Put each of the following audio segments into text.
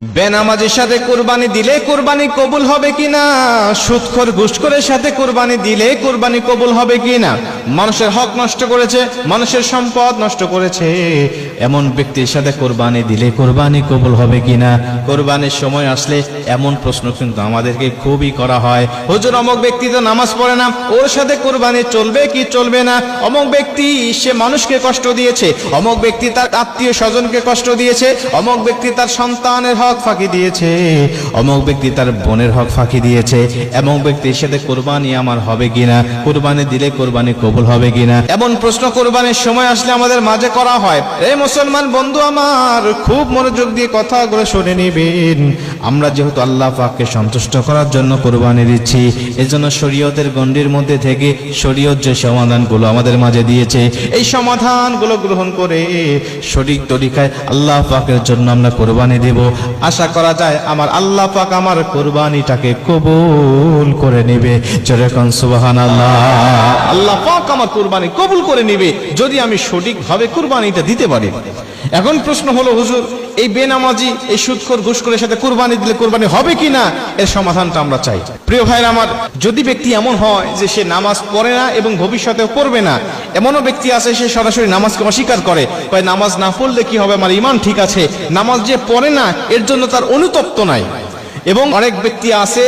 বেনামাজির সাথে কুরবানি দিলে কুরবানি কবুল হবে কিনা, সুদখোর ঘুষখোরের সাথে কুরবানি দিলে কুরবানি কবুল হবে কিনা, মানুষের হক নষ্ট করেছে, মানুষের সম্পদ নষ্ট করেছে, এমন ব্যক্তির সাথে কুরবানি দিলে কুরবানি কবুল হবে কিনা। কুরবানির সময় আসলে এমন প্রশ্ন কিন্তু আমাদেরকে খুবই করা হয়, হুজুর অমুক ব্যক্তি তো নামাজ পড়ে না, ওর সাথে কুরবানি চলবে কি চলবে না, অমুক ব্যক্তি সে মানুষকে কষ্ট দিয়েছে, অমুক ব্যক্তি তার আত্মীয় স্বজনকে কষ্ট দিয়েছে, অমুক ব্যক্তি তার সন্তানের হক ফাঁকি দিয়েছে, অমুক ব্যক্তি তার বোনের হক ফাঁকি দিয়েছে, এমন ব্যক্তির সাথে কুরবানি আমার হবে কিনা, কুরবানি দিলে কুরবানি কবুল হবে কিনা। এমন প্রশ্ন কুরবানির সময় আসলে আমাদের মাঝে করা হয়। এই মুসলমান বন্ধু আমার, খুব মনোযোগ দিয়ে কথাগুলো শুনে নিবেন। আমরা যেহেতু আল্লাহ পাককে সন্তুষ্ট করার জন্য কুরবানি দিচ্ছি, এজন্য শরীয়তের গণ্ডির মধ্যে থেকে শরীয়ত যে সমাধানগুলো আমাদের মাঝে দিয়েছে, এই সমাধানগুলো গ্রহণ করে সঠিক তরিকায় আল্লাহ পাকের জন্য আমরা কুরবানি দেব। আশা করা যায় আমার আল্লাহ পাক আমার কুরবানিটাকে কবুল করে নেবে। জোরে কোন সুবহানাল্লাহ। আল্লাহ পাক আমার কুরবানি কবুল করে নেবে যদি আমি সঠিকভাবে কুরবানিটা দিতে পারি। এখন প্রশ্ন হলো, হুজুর এই বেনামাজি এই সুদখোর ঘুষখোরের সাথে কুরবানি দিলে কুরবানি হবে কিনা, এর সমাধানটা আমরা চাই। প্রিয় ভাইরা আমার, যদি ব্যক্তি এমন হয় যে সে নামাজ পড়ে না এবং ভবিষ্যতেও পড়বে না, এমনও ব্যক্তি আছে সে সরাসরি নামাজকে অস্বীকার করে, কয় নামাজ না পড়লে কি হবে, আমার ঈমান ঠিক আছে, নামাজ যে পড়ে না এর জন্য তার অনুতপ্ত নাই। এবং অনেক ব্যক্তি আছে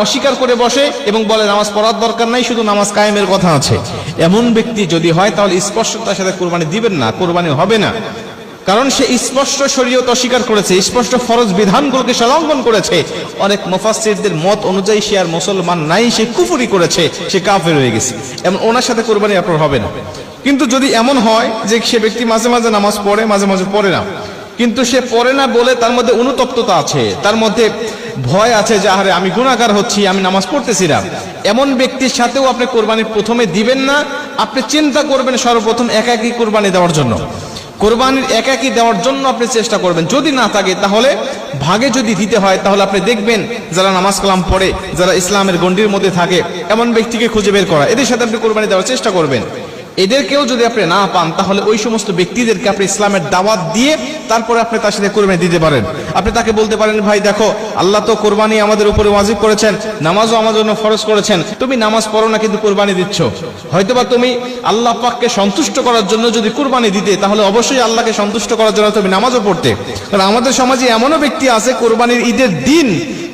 অস্বীকার করে বসে এবং বলে নামাজ পড়ার দরকার নাই, শুধু নামাজ কায়েমের কথা আছে। এমন ব্যক্তি যদি হয় তাহলে স্পষ্ট তার সাথে কুরবানি দিবেন না, কুরবানি হবে না। কারণ সে স্পষ্ট শরীয়ত অস্বীকার করেছে, স্পষ্ট ফরজ বিধানগুলোকে সে লঙ্ঘন করেছে। অনেক মুফাসসিরদের মত অনুযায়ী সে আর মুসলমান নাই, সে কুফরি করেছে, সে কাফের হয়ে গেছে। এমন ওনার সাথে কুরবানি আপনার হবে না। কিন্তু যদি এমন হয় যে সে ব্যক্তি মাঝে মাঝে নামাজ পড়ে, মাঝে মাঝে পড়ে না, কিন্তু সে পড়ে না বলে তার মধ্যে অনুতপ্ততা আছে, তার মধ্যে ভয় আছে যে আরে আমি গুনাহগার হচ্ছি, আমি নামাজ পড়তেছি না, এমন ব্যক্তির সাথেও আপনি কুরবানি প্রথমে দিবেন না। আপনি চিন্তা করবেন সর্বপ্রথম একাকী কুরবানি দেওয়ার জন্য, কোরবানির একাকী দেওয়ার জন্য আপনি চেষ্টা করবেন। যদি না থাকে তাহলে ভাগে যদি দিতে হয়, তাহলে আপনি দেখবেন যারা নামাজ কালাম পড়ে, যারা ইসলামের গণ্ডির মধ্যে থাকে, এমন ব্যক্তিকে খুঁজে বের করা, এদের সাথে আপনি কোরবানি দেওয়ার চেষ্টা করবেন। এদেরকেও যদি আপনি না পান তাহলে ওই সমস্ত ব্যক্তিদেরকে আপনি ইসলামের দাওয়াত দিয়ে তারপরে আপনি তার সাথে কুরবানি দিতে পারেন। আপনি তাকে বলতে পারেন, ভাই দেখো আল্লাহ তো কুরবানি আমাদের উপরে ওয়াজিব করেছেন, নামাজও আমাদের জন্য ফরজ করেছেন, তুমি নামাজ পড়ো না কিন্তু কুরবানি দিচ্ছ, হয়তোবা তুমি আল্লাহ পাককে সন্তুষ্ট করার জন্য যদি কুরবানি দিতে তাহলে অবশ্যই আল্লাহকে সন্তুষ্ট করার জন্য তুমি নামাজও পড়তে। কারণ আমাদের সমাজে এমনও ব্যক্তি আছে কুরবানির ঈদের দিন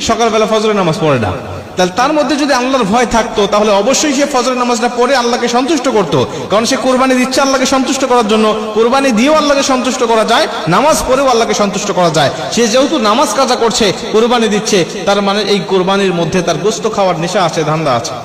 সকালবেলা ফজরের নামাজ পড়ে না। তাহলে তার মধ্যে যদি আল্লাহর ভয় থাকতো তাহলে অবশ্যই সে ফজরের নামাজটা পড়ে আল্লাহকে সন্তুষ্ট করতো। কারণ সে কোরবানি দিচ্ছে আল্লাহকে সন্তুষ্ট করার জন্য, কোরবানি দিয়েও আল্লাহকে সন্তুষ্ট করা যায়, নামাজ পড়েও আল্লাহকে সন্তুষ্ট করা যায়। সে যেহেতু নামাজ কাজা করছে, কোরবানি দিচ্ছে, তার মানে এই কোরবানির মধ্যে তার গোশত খাওয়ার নেশা আছে, ধান্দা আছে।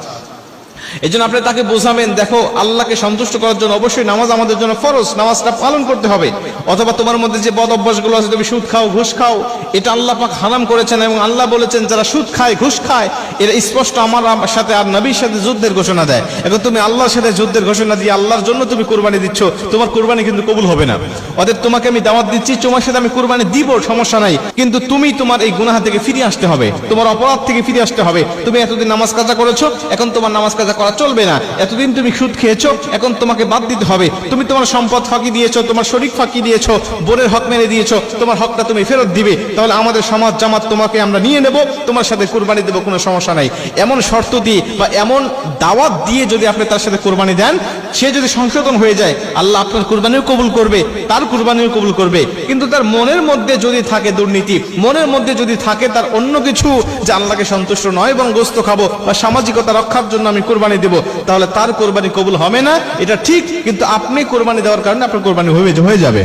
এই জন্য আপনি তাকে বোঝাবেন, দেখো আল্লাহকে সন্তুষ্ট করার জন্য অবশ্যই নামাজ আমাদের জন্য ফরজ, নামাজটা পালন করতে হবে। অথবা তোমার মধ্যে যে বদ অভ্যাসগুলো আছে, তুমি সুদ খাও, ঘুষ খাও, এটা আল্লাহ পাক হারাম করেছেন এবং আল্লাহ বলেছেন যারা সুদ খায়, ঘুষ খায়, এরা স্পষ্ট আমার সাথে আর নবীর সাথে যুদ্ধের ঘোষণা দেয়। এখন তুমি আল্লাহর সাথে যুদ্ধের ঘোষণা দিয়ে আল্লাহর জন্য তুমি কুরবানি দিচ্ছ, তোমার কুরবানি কিন্তু কবুল হবে না। অতএব তোমাকে আমি দাওয়াত দিচ্ছি, তোমার সাথে আমি কুরবানি দিব, সমস্যা নাই, কিন্তু তুমি তোমার এই গুনাহ থেকে ফিরে আসতে হবে, তোমার অপরাধ থেকে ফিরে আসতে হবে। তুমি এতদিন নামাজ কাজা করেছো, এখন তোমার নামাজ কাজা করা চলবে না। এতদিন তুমি সুদ খেয়েছো, এখন তোমাকে বাদ দিতে হবে। তুমি তোমার সম্পদ ফাঁকি দিয়েছো, তোমার শরীক ফাঁকি দিয়েছো, বোনের হক মেরে দিয়েছো, তোমার হকটা তুমি ফেরত দিবে। তাহলে আমাদের সমাজ জামাত তোমাকে আমরা নিয়ে নেব, তোমার সাথে কুরবানি দেবো, কোনো সমস্যা নাই। এমন শর্ত দিয়ে বা এমন দাওয়াত দিয়ে যদি আপনি তার সাথে কুরবানি দেন, সে যদি সংশোধন হয়ে যায়, আল্লাহ আপনার কুরবানিও কবুল করবে, তার কুরবানিও কবুল করবে। কিন্তু তার মনের মধ্যে যদি থাকে দুর্নীতি, মনের মধ্যে যদি থাকে তার অন্য কিছু, যে আল্লাহকে সন্তুষ্ট নয় এবং গোশত খাবো বা সামাজিকতা রক্ষার জন্য আমি কুরবানি দেবো, তাহলে তার কোরবানি কবুল হবে না, এটা ঠিক। কিন্তু আপনি কোরবানি দেওয়ার কারণে আপনার কোরবানি হয়ে যাবে।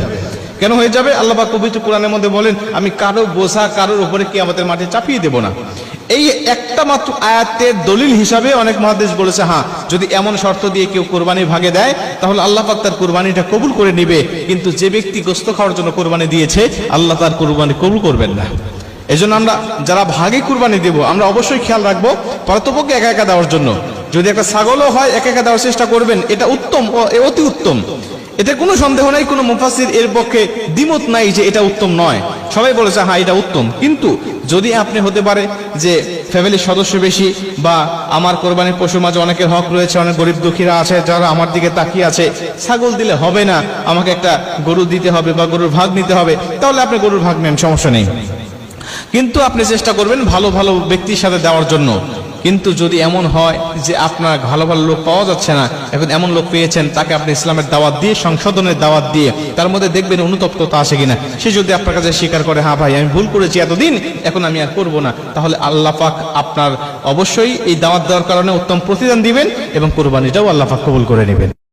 কেন হয়ে যাবে? আল্লাহ পাক পবিত্র কোরআনের মধ্যে বলেন, আমি কারো বোঝা কারোর উপরে কিয়ামতের মাঠে চাপিয়ে দেব না। এই একটা মাত্র আয়াতের দলিল হিসাবে অনেক মুহাদ্দিস বলেছে, হ্যাঁ যদি এমন শর্ত দিয়ে কেউ কোরবানি ভাগে দেয় তাহলে আল্লাহ পাক তার কোরবানিটা কবুল করে নেবে। কিন্তু যে ব্যক্তি গোশত খাওয়ার জন্য কোরবানি দিয়েছে, আল্লাহ তার কোরবানি কবুল করবেন না। এই জন্য আমরা যারা ভাগে কুরবানি দেব, আমরা অবশ্যই খেয়াল রাখবো পারতপক্ষে একা একা দেওয়ার জন্য। যদি একটা ছাগলও হয় একা একা দেওয়ার চেষ্টা করবেন, এটা উত্তম, অতি উত্তম, এতে কোনো সন্দেহ নাই, কোনো মুফাসসির এর পক্ষে দ্বিমত নাই যে এটা উত্তম নয়, সবাই বলেছে হ্যাঁ এটা উত্তম। কিন্তু যদি আপনি হতে পারে যে ফ্যামিলির সদস্য বেশি, বা আমার কোরবানির পশুর মাঝে অনেকের হক রয়েছে, অনেক গরিব দুঃখীরা আছে যারা আমার দিকে তাকিয়ে আছে, ছাগল দিলে হবে না, আমাকে একটা গরু দিতে হবে বা গরুর ভাগ নিতে হবে, তাহলে আপনি গরুর ভাগ নেন, সমস্যা নেই। কিন্তু আপনি চেষ্টা করবেন ভালো ভালো ব্যক্তির সাথে দেওয়ার জন্য। কিন্তু যদি এমন হয় যে আপনার ভালো ভালো লোক পাওয়া যাচ্ছে না, এখন এমন লোক পেয়েছেন তাকে আপনি ইসলামের দাওয়াত দিয়ে, সংশোধনের দাওয়াত দিয়ে, তার মধ্যে দেখবেন অনুতপ্ততা আসে কিনা। সে যদি আপনার কাছে স্বীকার করে হ্যাঁ ভাই আমি ভুল করেছি এতদিন, এখন আমি আর করব না, তাহলে আল্লাহ পাক আপনার অবশ্যই এই দাওয়াত দেওয়ার কারণে উত্তম প্রতিদান দিবেন এবং কুরবানিটাও আল্লাহ পাক কবুল করে নেবেন।